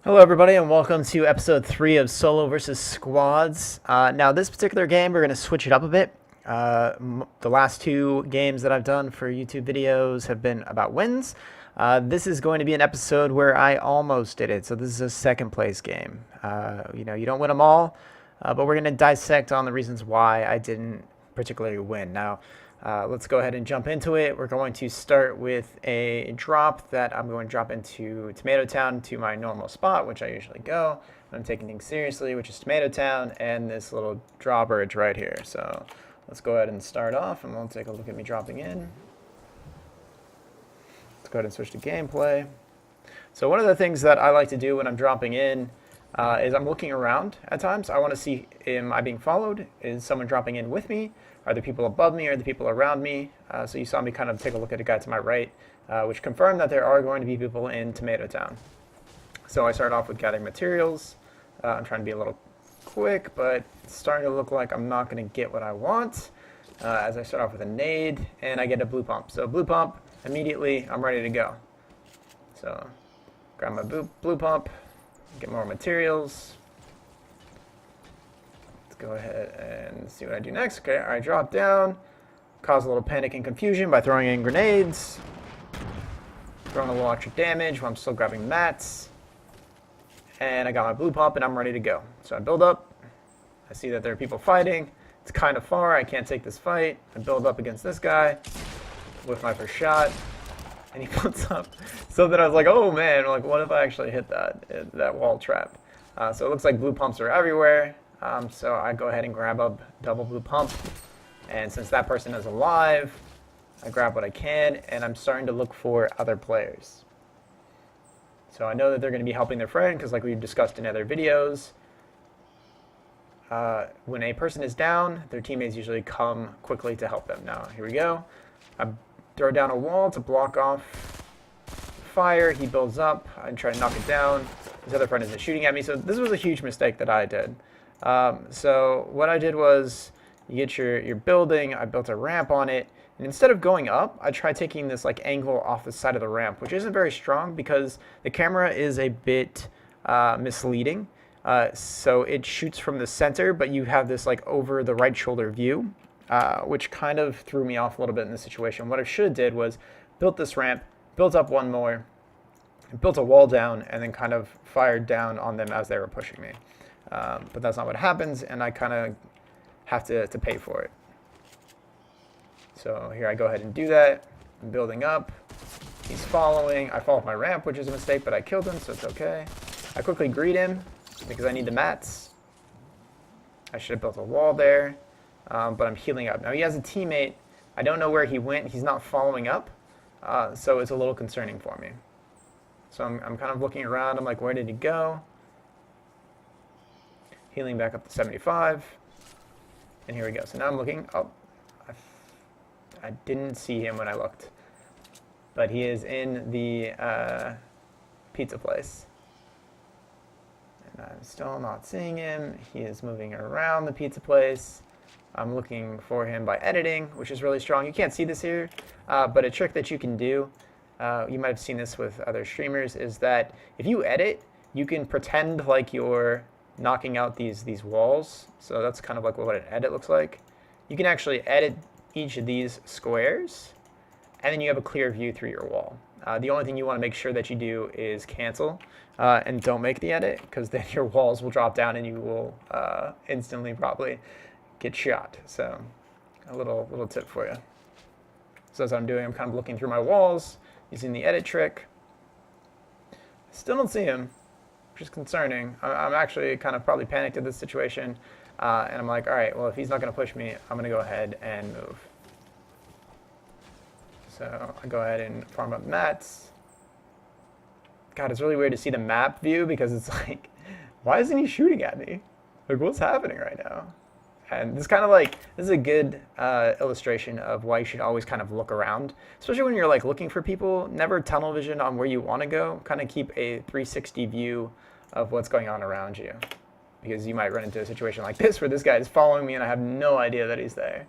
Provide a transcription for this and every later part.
Hello, everybody, and welcome to episode 3 of Solo versus Squads. Now, this particular game, we're going to switch it up a bit. The last two games that I've done for YouTube videos have been about wins. This is going to be an episode where I almost did it, so this is a second place game. You don't win them all, but we're going to dissect on the reasons why I didn't particularly win. Now, let's go ahead and jump into it. We're going to start with a drop that I'm going to drop into Tomato Town to my normal spot, which I usually go when I'm taking things seriously, which is Tomato Town, and this little drawbridge right here. So let's go ahead and start off, and we'll take a look at me dropping in. Let's go ahead and switch to gameplay. So one of the things that I like to do when I'm dropping in is I'm looking around at times. I want to see, am I being followed? Is someone dropping in with me? Are there people above me? Are there people around me? So you saw me kind of take a look at a guy to my right, which confirmed that there are going to be people in Tomato Town. So I start off with gathering materials. I'm trying to be a little quick, but it's starting to look like I'm not going to get what I want. As I start off with a nade, and I get a blue pump. So blue pump, immediately I'm ready to go. So grab my blue pump, get more materials. Go ahead and see what I do next. Okay, I drop down, cause a little panic and confusion by throwing in grenades, throwing a little extra damage while I'm still grabbing mats, and I got my blue pump and I'm ready to go. So I build up, I see that there are people fighting, it's kind of far, I can't take this fight, I build up against this guy with my first shot, and he puts up something. I was like, oh man, like what if I actually hit that wall trap? So it looks like blue pumps are everywhere. So I go ahead and grab a double blue pump, and since that person is alive, I grab what I can, and I'm starting to look for other players. So I know that they're going to be helping their friend, because like we've discussed in other videos, when a person is down, their teammates usually come quickly to help them. Now, here we go. I throw down a wall to block off fire. He builds up. I try to knock it down. His other friend isn't shooting at me, so this was a huge mistake that I did. So what I did was, you get your building, I built a ramp on it, and instead of going up, I tried taking this like angle off the side of the ramp, which isn't very strong because the camera is a bit misleading. So it shoots from the center, but you have this like over the right shoulder view, which kind of threw me off a little bit in this situation. What I should have did was built this ramp, built up one more, built a wall down, and then kind of fired down on them as they were pushing me. But that's not what happens, and I kind of have to pay for it. So here I go ahead and do that. I'm building up. He's following. I fall off my ramp, which is a mistake, but I killed him, so it's okay. I quickly greet him because I need the mats. I should have built a wall there, but I'm healing up. Now he has a teammate. I don't know where he went. He's not following up, so it's a little concerning for me. So I'm kind of looking around. I'm like, where did he go? Healing back up to 75. And here we go. So now I'm looking. Oh, I didn't see him when I looked. But he is in the pizza place. And I'm still not seeing him. He is moving around the pizza place. I'm looking for him by editing, which is really strong. You can't see this here, but a trick that you can do, you might have seen this with other streamers, is that if you edit, you can pretend like you're knocking out these walls. So that's kind of like what an edit looks like. You can actually edit each of these squares, and then you have a clear view through your wall. The only thing you want to make sure that you do is cancel and don't make the edit, because then your walls will drop down and you will instantly probably get shot. So a little tip for you. So that's what I'm doing. I'm kind of looking through my walls using the edit trick. Still don't see him, which is concerning. I'm actually kind of probably panicked at this situation, and I'm like, all right, well, if he's not going to push me, I'm going to go ahead and move. So I go ahead and farm up mats. God, it's really weird to see the map view, because it's like, why isn't he shooting at me? Like, what's happening right now? And this kind of like, this is a good illustration of why you should always kind of look around, especially when you're like looking for people. Never tunnel vision on where you want to go. Kind of keep a 360 view of what's going on around you, because you might run into a situation like this where this guy is following me and I have no idea that he's there.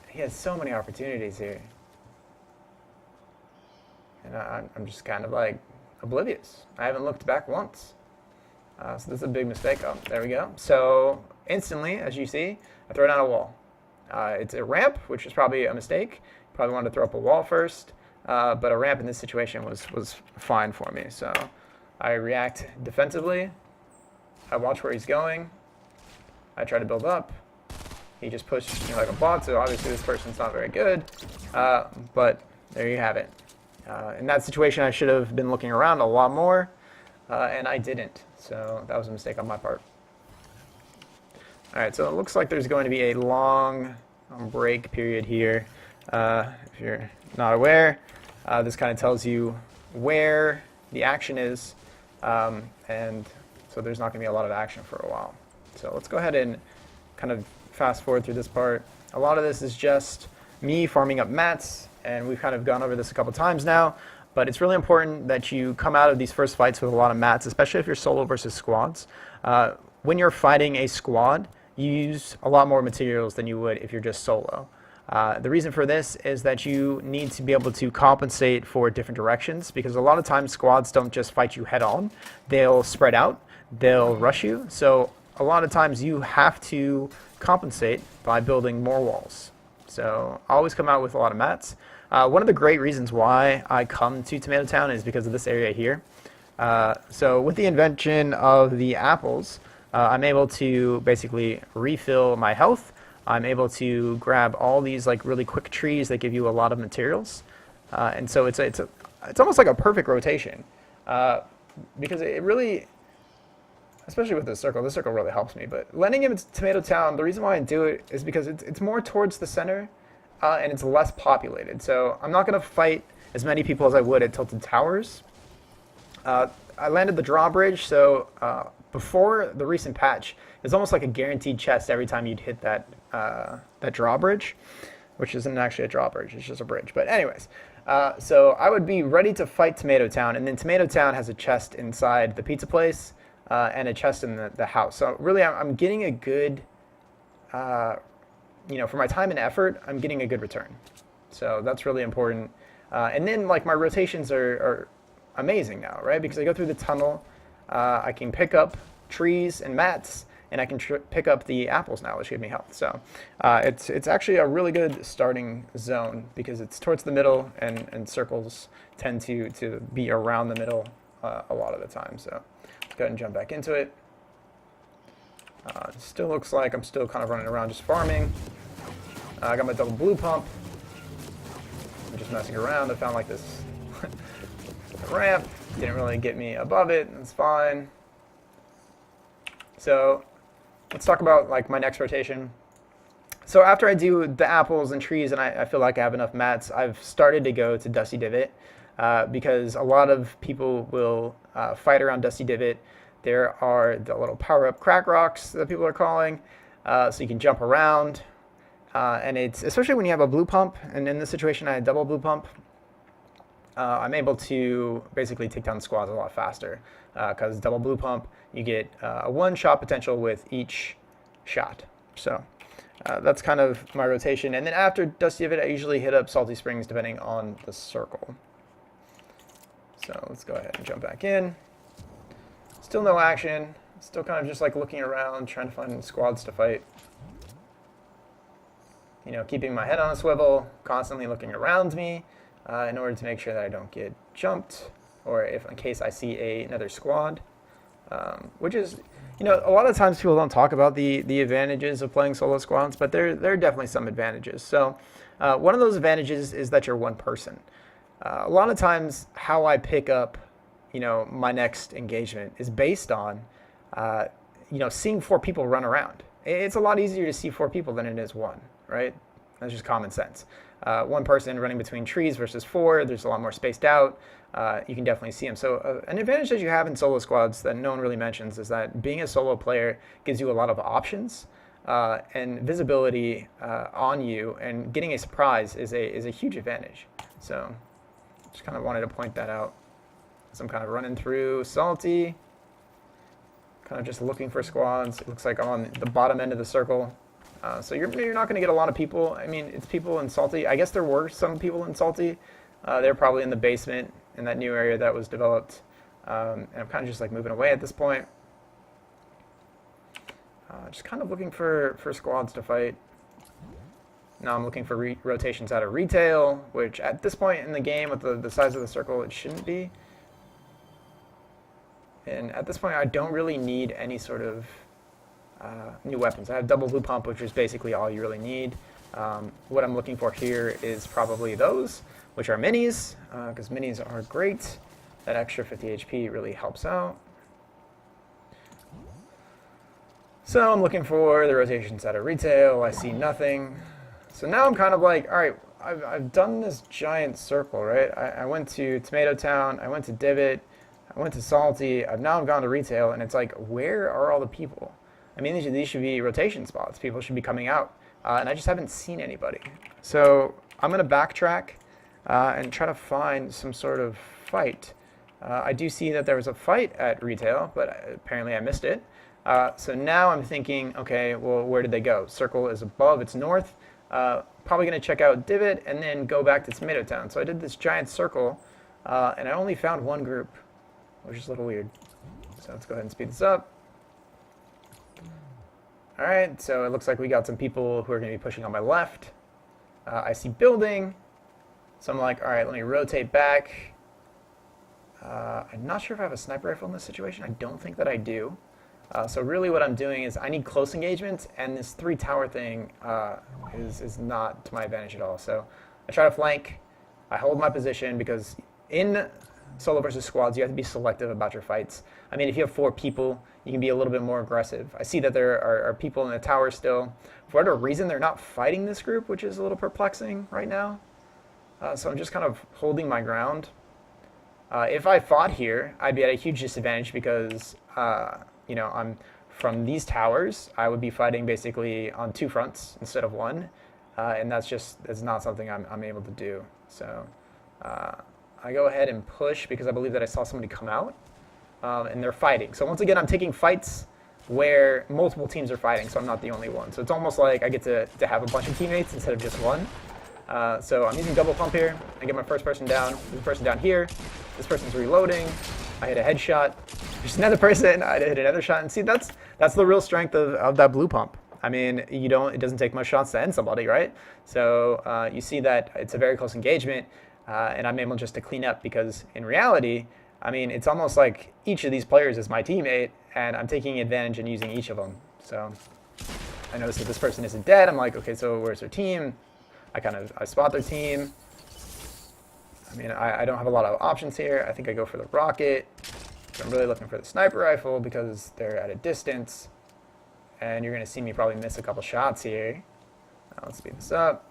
He has so many opportunities here. And I'm just kind of like oblivious. I haven't looked back once. So this is a big mistake. Oh, there we go. So instantly, as you see, I throw down a wall. It's a ramp, which is probably a mistake. Probably wanted to throw up a wall first, but a ramp in this situation was fine for me. So I react defensively. I watch where he's going. I try to build up. He just pushed me like a bot, so obviously this person's not very good. But there you have it. In that situation, I should have been looking around a lot more, and I didn't. So that was a mistake on my part. All right, so it looks like there's going to be a long break period here. If you're not aware, this kind of tells you where the action is, and so there's not going to be a lot of action for a while. So let's go ahead and kind of fast forward through this part. A lot of this is just me farming up mats, and we've kind of gone over this a couple times now, but it's really important that you come out of these first fights with a lot of mats, especially if you're solo versus squads. When you're fighting a squad, you use a lot more materials than you would if you're just solo. The reason for this is that you need to be able to compensate for different directions, because a lot of times squads don't just fight you head on. They'll spread out, they'll rush you, so a lot of times you have to compensate by building more walls. So always come out with a lot of mats. One of the great reasons why I come to Tomato Town is because of this area here. So with the invention of the apples, I'm able to basically refill my health. I'm able to grab all these like really quick trees that give you a lot of materials, and so it's almost like a perfect rotation, because it really, especially with this circle really helps me. But landing in Tomato Town, the reason why I do it is because it's more towards the center, and it's less populated. So I'm not going to fight as many people as I would at Tilted Towers. I landed the drawbridge, so before the recent patch, it's almost like a guaranteed chest every time you'd hit that drawbridge, which isn't actually a drawbridge, it's just a bridge. But anyways, so I would be ready to fight Tomato Town, and then Tomato Town has a chest inside the pizza place and a chest in the house. So really, I'm getting a good, for my time and effort, I'm getting a good return. So that's really important. And then like my rotations are amazing now, right? Because I go through the tunnel, I can pick up trees and mats, and I can pick up the apples now, which give me health. So it's actually a really good starting zone because it's towards the middle, and circles tend to be around the middle a lot of the time. So let's go ahead and jump back into it. It still looks like I'm still kind of running around just farming. I got my double blue pump. I'm just messing around. I found like this ramp. Didn't really get me above it. It's fine. So let's talk about like my next rotation. So after I do the apples and trees and I feel like I have enough mats, I've started to go to Dusty Divot because a lot of people will fight around Dusty Divot. There are the little power-up crack rocks that people are calling, so you can jump around. And it's, especially when you have a blue pump, and in this situation I had double blue pump, I'm able to basically take down squads a lot faster because double blue pump, you get a one-shot potential with each shot. So that's kind of my rotation. And then after Dusty Divot, I usually hit up Salty Springs depending on the circle. So let's go ahead and jump back in. Still no action. Still kind of just like looking around, trying to find squads to fight. Keeping my head on a swivel, constantly looking around me in order to make sure that I don't get jumped, or if in case I see another squad, which is, a lot of times people don't talk about the advantages of playing solo squads, but there are definitely some advantages. So one of those advantages is that you're one person. A lot of times how I pick up, my next engagement is based on, seeing 4 people run around. It's a lot easier to see 4 people than it is one, right? That's just common sense. One person running between trees versus 4, there's a lot more spaced out. You can definitely see them. So an advantage that you have in solo squads that no one really mentions is that being a solo player gives you a lot of options and visibility on you, and getting a surprise is a huge advantage. So just kind of wanted to point that out. So I'm kind of running through Salty, kind of just looking for squads. It looks like I'm on the bottom end of the circle. So you're not going to get a lot of people. I mean, it's people in Salty. I guess there were some people in Salty. They're probably in the basement in that new area that was developed. And I'm kind of just like moving away at this point. Just kind of looking for squads to fight. Now I'm looking for rotations out of retail, which at this point in the game with the size of the circle, it shouldn't be. And at this point, I don't really need any sort of new weapons. I have double blue pump, which is basically all you really need. What I'm looking for here is probably those, which are minis, because minis are great. That extra 50 HP really helps out. So I'm looking for the rotations out of retail. I see nothing. So now I'm kind of like, all right, I've done this giant circle, right? I went to Tomato Town, I went to Divot, I went to Salty, I've gone to retail, and it's like, where are all the people? I mean, these should be rotation spots. People should be coming out, and I just haven't seen anybody. So I'm going to backtrack and try to find some sort of fight. I do see that there was a fight at retail, but apparently I missed it. So now I'm thinking, okay, well, where did they go? Circle is above, it's north. Probably going to check out Divot and then go back to Tomato Town. So I did this giant circle, and I only found one group, which is a little weird. So let's go ahead and speed this up. All right, so it looks like we got some people who are going to be pushing on my left. I see building, so I'm like, all right, let me rotate back. I'm not sure if I have a sniper rifle in this situation. I don't think that I do. So really what I'm doing is I need close engagement, and this 3-tower thing is not to my advantage at all. So I try to flank. I hold my position because in solo versus squads, you have to be selective about your fights. I mean, if you have 4 people, you can be a little bit more aggressive. I see that there are people in the tower still. For whatever reason, they're not fighting this group, which is a little perplexing right now. So I'm just kind of holding my ground. If I fought here, I'd be at a huge disadvantage because, you know, I'm from these towers. I would be fighting basically on 2 fronts instead of 1, and that's not something I'm able to do. So I go ahead and push because I believe that I saw somebody come out, and they're fighting. So once again, I'm taking fights where multiple teams are fighting, so I'm not the only one. So it's almost like I get to have a bunch of teammates instead of just one. So I'm using double pump here. I get my first person down. There's a person down here. This person's reloading. I hit a headshot. There's another person. I hit another shot. And see, that's the real strength of that blue pump. I mean, it doesn't take much shots to end somebody, right? So you see that it's a very close engagement, and I'm able just to clean up because in reality, I mean, it's almost like each of these players is my teammate, and I'm taking advantage and using each of them. So I notice that this person isn't dead. I'm like, okay, so where's their team? I spot their team. I mean, I don't have a lot of options here. I think I go for the rocket. I'm really looking for the sniper rifle because they're at a distance. And you're going to see me probably miss a couple shots here. Now let's speed this up.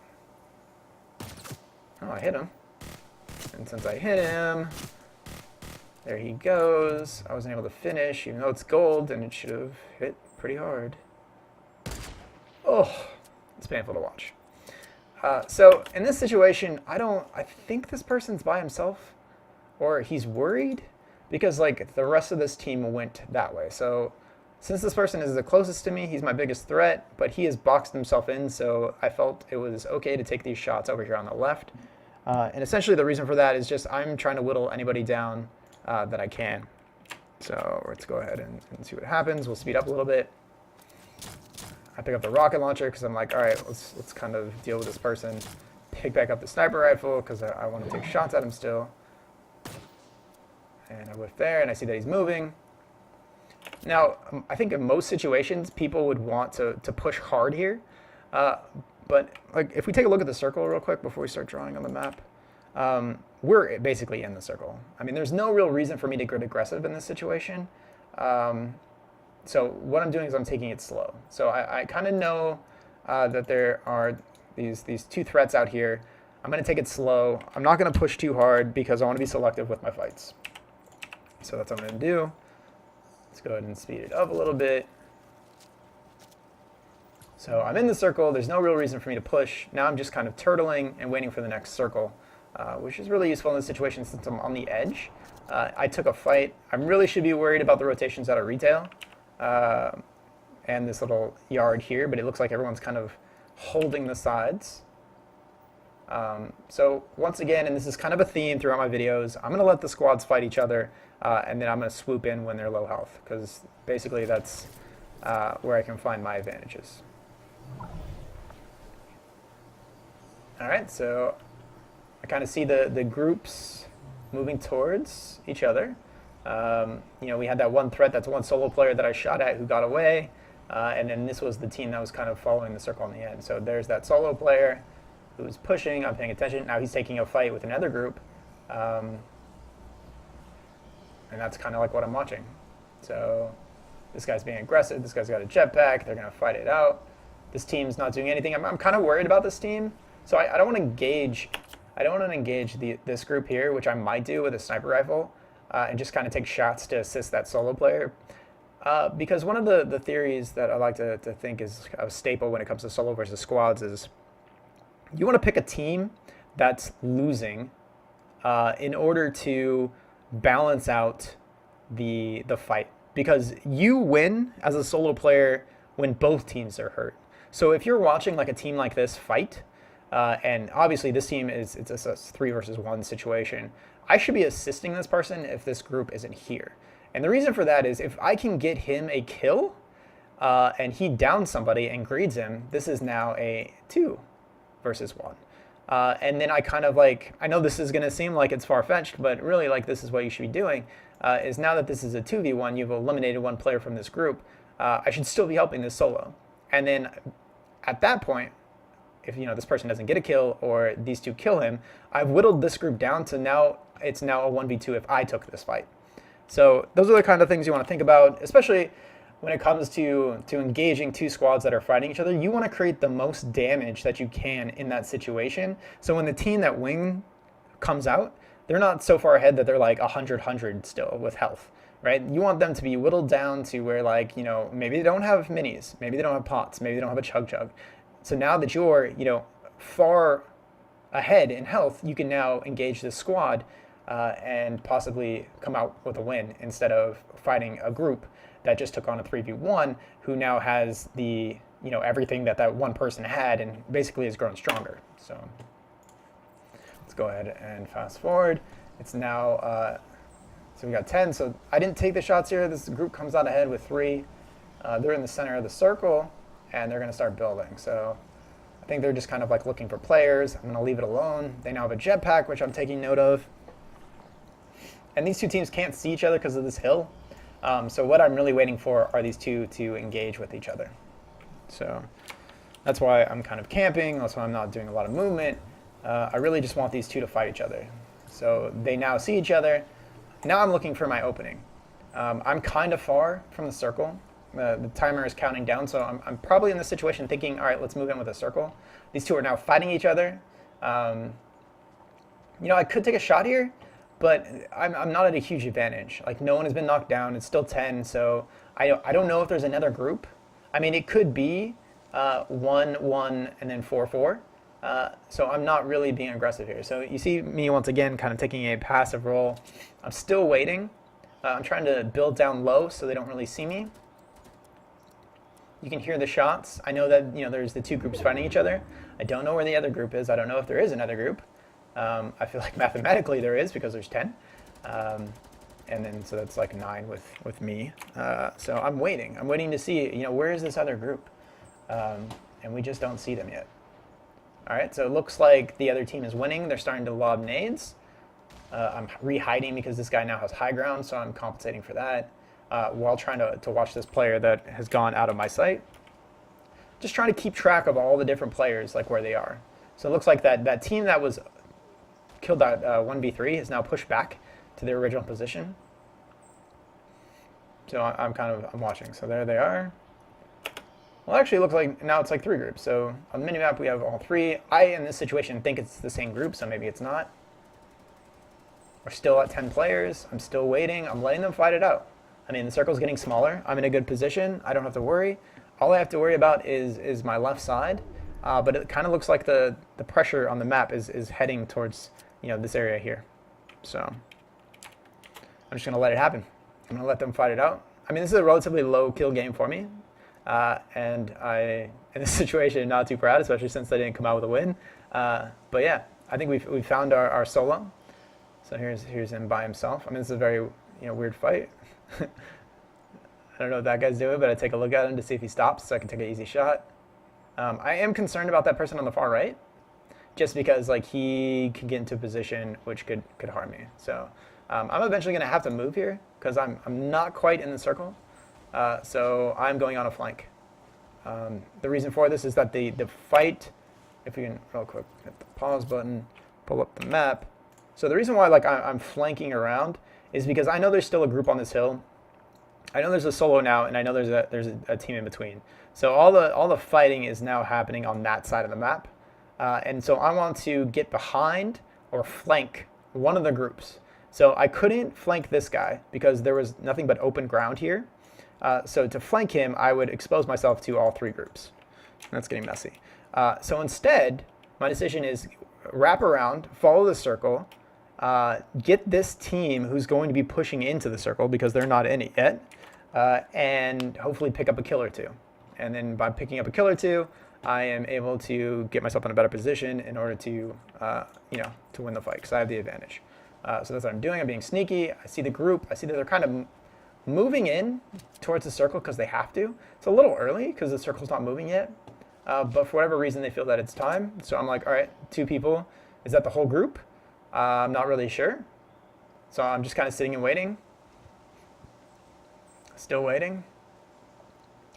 Oh, I hit him. And since I hit him, there he goes. I wasn't able to finish, even though it's gold, and it should have hit pretty hard. Oh, it's painful to watch. So in this situation, I think this person's by himself, or he's worried, because like the rest of this team went that way. So since this person is the closest to me, he's my biggest threat, but he has boxed himself in, so I felt it was okay to take these shots over here on the left. And essentially the reason for that is just I'm trying to whittle anybody down that I can. So let's go ahead and see what happens. We'll speed up a little bit. I pick up the rocket launcher because I'm like, all right, let's kind of deal with this person. Pick back up the sniper rifle because I want to take shots at him still. And I whiff there, and I see that he's moving. Now, I think in most situations, people would want to push hard here. But like, if we take a look at the circle real quick before we start drawing on the map, we're basically in the circle. I mean, there's no real reason for me to get aggressive in this situation. So what I'm doing is I'm taking it slow. So I kind of know that there are these 2 threats out here. I'm going to take it slow. I'm not going to push too hard because I want to be selective with my fights. So that's what I'm going to do. Let's go ahead and speed it up a little bit. So I'm in the circle. There's no real reason for me to push. Now I'm just kind of turtling and waiting for the next circle, which is really useful in this situation since I'm on the edge. I took a fight. I really should be worried about the rotations out of retail and this little yard here, but it looks like everyone's kind of holding the sides. So once again, and this is kind of a theme throughout my videos, I'm going to let the squads fight each other, and then I'm going to swoop in when they're low health, because basically that's where I can find my advantages. All right, so I kind of see the groups moving towards each other. We had that one threat, that's one solo player that I shot at who got away, and then this was the team that was kind of following the circle on the end. So there's that solo player who's pushing, I'm paying attention. Now he's taking a fight with another group, and that's kind of like what I'm watching. So this guy's being aggressive, this guy's got a jetpack, they're going to fight it out. This team's not doing anything. I'm kind of worried about this team, so I don't want to engage. I don't want to engage this group here, which I might do with a sniper rifle, and just kind of take shots to assist that solo player. Because one of the theories that I like to think is a staple when it comes to solo versus squads is you want to pick a team that's losing in order to balance out the fight. Because you win as a solo player when both teams are hurt. So if you're watching like a team like this fight, and obviously this team it's a 3 versus 1 situation, I should be assisting this person if this group isn't here. And the reason for that is if I can get him a kill and he downs somebody and greeds him, this is now a 2 versus 1. And then I kind of like, I know this is going to seem like it's far-fetched, but really like this is what you should be doing, is now that this is a 2v1, you've eliminated one player from this group, I should still be helping this solo. And then at that point, if this person doesn't get a kill or these two kill him, I've whittled this group down to now it's now a 1v2 if I took this fight. So those are the kind of things you want to think about, especially when it comes to engaging two squads that are fighting each other. You want to create the most damage that you can in that situation. So when the team that win comes out, they're not so far ahead that they're like 100 still with health, right? You want them to be whittled down to where like, maybe they don't have minis, maybe they don't have pots, maybe they don't have a chug. So now that you're, far ahead in health, you can now engage this squad and possibly come out with a win instead of fighting a group that just took on a 3v1 who now has the, everything that one person had and basically has grown stronger. So let's go ahead and fast forward. It's now, so we got 10. So I didn't take the shots here. This group comes out ahead with 3. They're in the center of the circle and they're going to start building. So I think they're just kind of like looking for players. I'm going to leave it alone. They now have a jetpack, which I'm taking note of. And these two teams can't see each other because of this hill. So what I'm really waiting for are these two to engage with each other. So that's why I'm kind of camping. That's why I'm not doing a lot of movement. I really just want these two to fight each other. So they now see each other. Now I'm looking for my opening. I'm kind of far from the circle. The timer is counting down, so I'm probably in this situation thinking, all right, let's move in with a circle. These two are now fighting each other. I could take a shot here, but I'm not at a huge advantage. Like, no one has been knocked down. It's still 10, so I don't know if there's another group. I mean, it could be 1-1 and then 4-4. So I'm not really being aggressive here. So you see me once again kind of taking a passive role. I'm still waiting. I'm trying to build down low so they don't really see me. You can hear the shots. I know that there's the two groups fighting each other. I don't know where the other group is. I don't know if there is another group. I feel like mathematically there is because there's 10. And then so that's like 9 with me. So I'm waiting. I'm waiting to see, where is this other group? And we just don't see them yet. All right, so it looks like the other team is winning. They're starting to lob nades. I'm re-hiding because this guy now has high ground, so I'm compensating for that while trying to watch this player that has gone out of my sight. Just trying to keep track of all the different players, like where they are. So it looks like that team that was killed that 1v3 is now pushed back to their original position. So I'm watching. So there they are. Well, actually, it looks like now it's like 3 groups. So on the minimap, we have all 3. I, in this situation, think it's the same group, so maybe it's not. We're still at 10 players. I'm still waiting. I'm letting them fight it out. I mean, the circle's getting smaller. I'm in a good position. I don't have to worry. All I have to worry about is my left side. But it kind of looks like the pressure on the map is heading towards this area here. So I'm just going to let it happen. I'm going to let them fight it out. I mean, this is a relatively low kill game for me. And in this situation, not too proud, especially since they didn't come out with a win. But yeah, I think we found our solo. So here's him by himself. I mean, this is a very weird fight. I don't know what that guy's doing, but I take a look at him to see if he stops so I can take an easy shot. I am concerned about that person on the far right, just because like he could get into a position which could harm me. So I'm eventually going to have to move here because I'm not quite in the circle. So I'm going on a flank. The reason for this is that the fight, if we can real quick hit the pause button, pull up the map. So the reason why like I'm flanking around is because I know there's still a group on this hill. I know there's a solo now, and I know there's a team in between. So all the fighting is now happening on that side of the map, and so I want to get behind or flank one of the groups. So I couldn't flank this guy because there was nothing but open ground here. So to flank him, I would expose myself to all three groups. That's getting messy. So instead, my decision is wrap around, follow the circle, get this team who's going to be pushing into the circle because they're not in it yet, and hopefully pick up a kill or two. And then by picking up a kill or two, I am able to get myself in a better position in order to, to win the fight because I have the advantage. So that's what I'm doing. I'm being sneaky. I see the group. I see that they're kind of moving in towards the circle because they have to. It's a little early because the circle's not moving yet. But for whatever reason, they feel that it's time. So I'm like, all right, 2 people. Is that the whole group? I'm not really sure. So I'm just kind of sitting and waiting. Still waiting.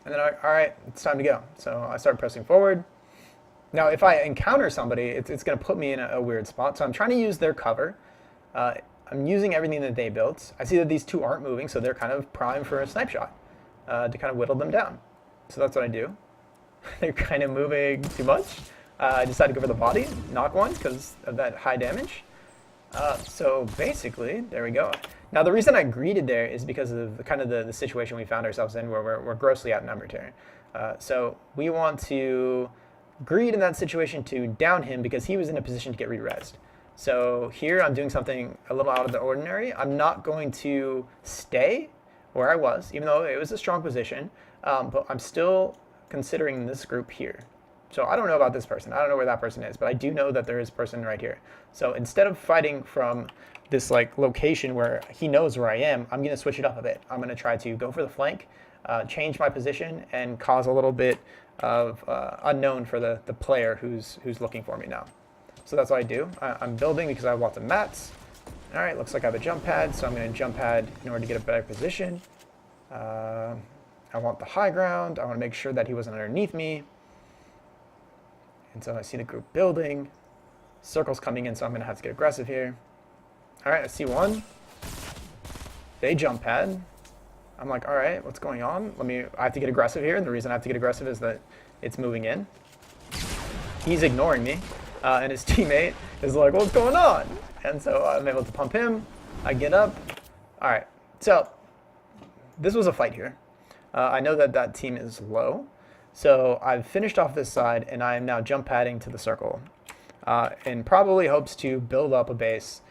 And then, all right, it's time to go. So I start pressing forward. Now, if I encounter somebody, it's going to put me in a weird spot. So I'm trying to use their cover. I'm using everything that they built. I see that these 2 aren't moving, so they're kind of primed for a snipe shot to kind of whittle them down. So that's what I do. They're kind of moving too much. I decided to go for the body, knock one because of that high damage. So basically, there we go. Now the reason I greeted there is because of the situation we found ourselves in where we're grossly outnumbered here. So we want to greed in that situation to down him because he was in a position to get re-resed. So here I'm doing something a little out of the ordinary. I'm not going to stay where I was, even though it was a strong position, but I'm still considering this group here. So I don't know about this person. I don't know where that person is, but I do know that there is a person right here. So instead of fighting from this like location where he knows where I am, I'm going to switch it up a bit. I'm going to try to go for the flank, change my position, and cause a little bit of unknown for the player who's looking for me now. So that's what I do. I'm building because I have lots of mats. All right, looks like I have a jump pad, so I'm going to jump pad in order to get a better position. I want the high ground. I want to make sure that he wasn't underneath me. And so I see the group building. Circle's coming in, so I'm going to have to get aggressive here. All right, I see one. They jump pad. I'm like, all right, what's going on? I have to get aggressive here, and the reason I have to get aggressive is that it's moving in. He's ignoring me, and his teammate is like, what's going on? And so I'm able to pump him. I get up. All right, so this was a fight here. I know that that team is low. So I've finished off this side, and I am now jump padding to the circle, and probably hopes to build up a base,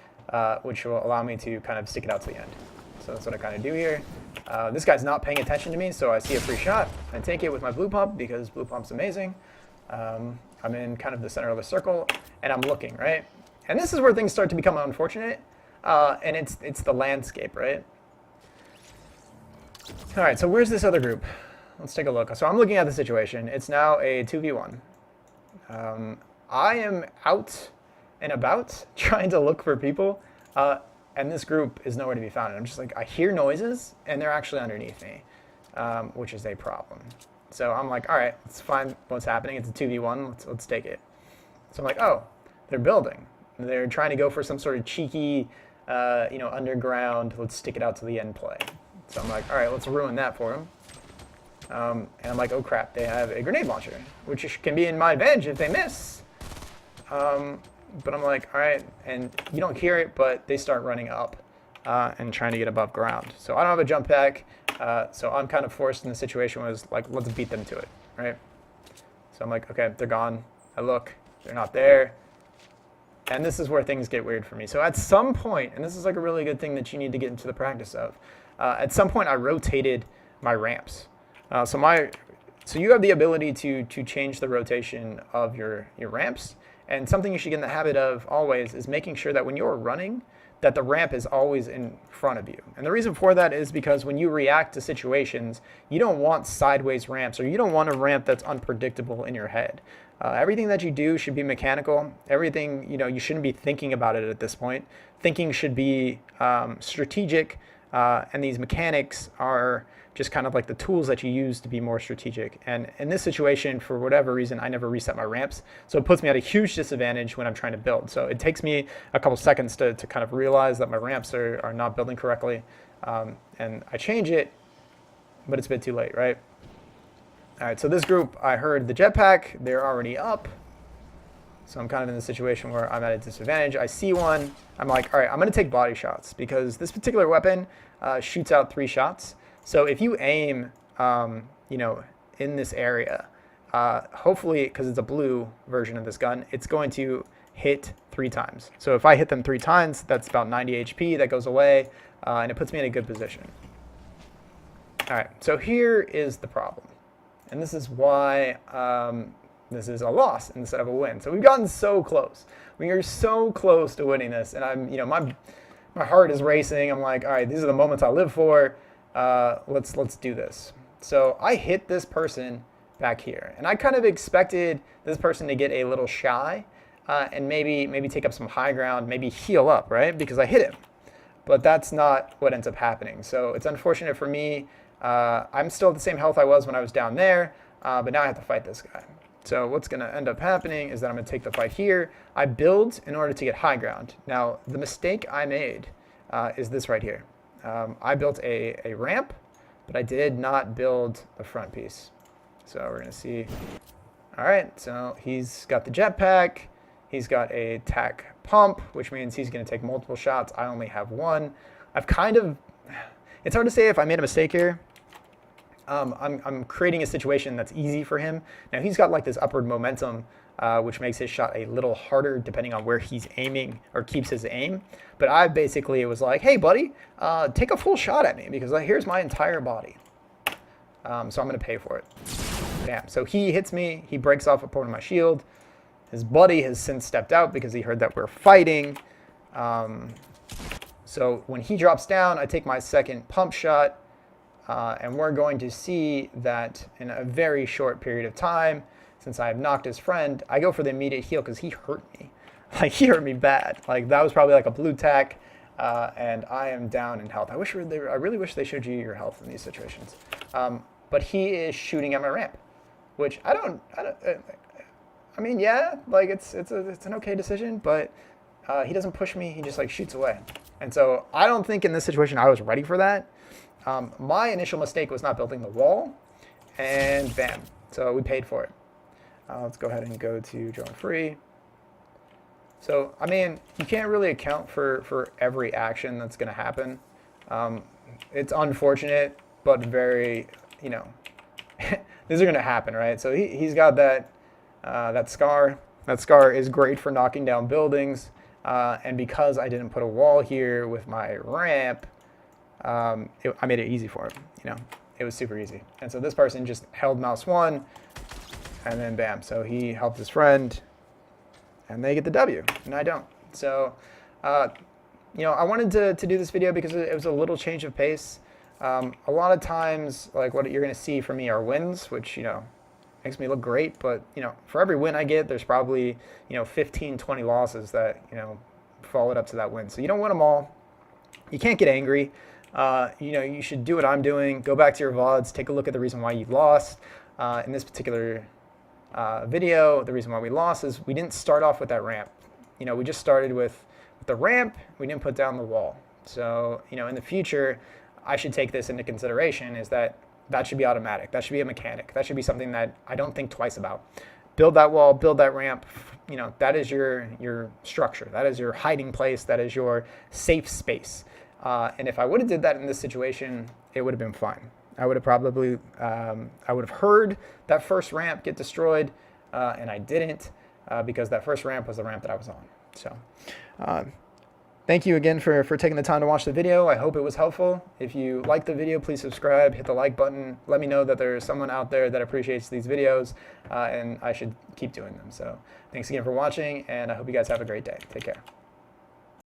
which will allow me to kind of stick it out to the end. So that's what I kind of do here. This guy's not paying attention to me, so I see a free shot. I take it with my blue pump because blue pump's amazing. I'm in kind of the center of the circle, and I'm looking, right? And this is where things start to become unfortunate, and it's the landscape, right? All right, so where's this other group? Let's take a look. So I'm looking at the situation. It's now a 2v1. I am out and about trying to look for people, and this group is nowhere to be found. And I'm just like, I hear noises, and they're actually underneath me, which is a problem. So I'm like, all right, let's find what's happening. It's a 2v1. Let's take it. So I'm like, oh, they're building. They're trying to go for some sort of cheeky, underground, let's stick it out to the end play. So I'm like, all right, let's ruin that for them. And I'm like, oh crap, they have a grenade launcher, which can be in my advantage if they miss. But I'm like, all right, and you don't hear it, but they start running up and trying to get above ground. So I don't have a jump pack, so I'm kind of forced in the situation was like, let's beat them to it, right? So I'm like, okay, they're gone. I look, they're not there. And this is where things get weird for me. So at some point, and this is like a really good thing that you need to get into the practice of, at some point I rotated my ramps. So you have the ability to change the rotation of your ramps, And something you should get in the habit of always is making sure that when you're running, that the ramp is always in front of you. And the reason for that is because when you react to situations, you don't want sideways ramps, or you don't want a ramp that's unpredictable in your head. Everything that you do should be mechanical. Everything, you shouldn't be thinking about it at this point. Thinking should be strategic, and these mechanics are just kind of like the tools that you use to be more strategic. And in this situation, for whatever reason, I never reset my ramps. So it puts me at a huge disadvantage when I'm trying to build. So it takes me a couple seconds to kind of realize that my ramps are not building correctly. And I change it, but it's a bit too late, right? All right, so this group, I heard the jetpack. They're already up. So I'm kind of in the situation where I'm at a disadvantage. I see one. I'm like, all right, I'm going to take body shots because this particular weapon shoots out 3 shots. So if you aim, in this area, hopefully, because it's a blue version of this gun, it's going to hit 3 times. So if I hit them 3 times, that's about 90 HP. That goes away, and it puts me in a good position. All right, so here is the problem. And this is why this is a loss instead of a win. So we've gotten so close. We are so close to winning this. And I'm, my heart is racing. I'm like, all right, these are the moments I live for. Let's do this. So I hit this person back here, and I kind of expected this person to get a little shy, and maybe take up some high ground, maybe heal up, right? Because I hit him. But that's not what ends up happening. So it's unfortunate for me. I'm still at the same health I was when I was down there, but now I have to fight this guy. So what's going to end up happening is that I'm going to take the fight here. I build in order to get high ground. Now, the mistake I made is this right here. I built a ramp, but I did not build the front piece. So we're going to see. All right, so he's got the jetpack. He's got a tac pump, which means he's going to take multiple shots. I only have one. It's hard to say if I made a mistake here. I'm creating a situation that's easy for him. Now he's got like this upward momentum, which makes his shot a little harder depending on where he's aiming or keeps his aim. But I basically was like, hey buddy, take a full shot at me because here's my entire body. So I'm going to pay for it. Bam. So he hits me. He breaks off a part of my shield. His buddy has since stepped out because he heard that we're fighting. So when he drops down, I take my second pump shot. And we're going to see that in a very short period of time, since I have knocked his friend, I go for the immediate heal because he hurt me. Like, he hurt me bad. Like, that was probably like a blue tack, and I am down in health. I really wish they showed you your health in these situations. But he is shooting at my ramp, which I mean, yeah, like it's an okay decision, but he doesn't push me. He just like shoots away. And so I don't think in this situation I was ready for that. My initial mistake was not building the wall, and bam, so we paid for it. Let's go ahead and go to drone free. So, I mean, you can't really account for every action that's going to happen. It's unfortunate, but very, these are going to happen, right? So he's got that scar. That scar is great for knocking down buildings, and because I didn't put a wall here with my ramp, I made it easy for him, It was super easy. And so this person just held mouse 1, and then bam. So he helped his friend, and they get the W, and I don't. So, I wanted to do this video because it was a little change of pace. A lot of times, like what you're going to see from me are wins, which, makes me look great. But, for every win I get, there's probably, 15, 20 losses that, followed up to that win. So you don't win them all. You can't get angry. You should do what I'm doing. Go back to your VODs. Take a look at the reason why you lost. In this particular video, the reason why we lost is we didn't start off with that ramp. We just started with the ramp. We didn't put down the wall. So, in the future, I should take this into consideration is that should be automatic. That should be a mechanic. That should be something that I don't think twice about. Build that wall, build that ramp. That is your structure. That is your hiding place. That is your safe space. And if I would have did that in this situation, it would have been fine. I would have probably, I would have heard that first ramp get destroyed, and I didn't, because that first ramp was the ramp that I was on. So, thank you again for taking the time to watch the video. I hope it was helpful. If you liked the video, please subscribe, hit the like button. Let me know that there's someone out there that appreciates these videos, and I should keep doing them. So thanks again for watching, and I hope you guys have a great day. Take care.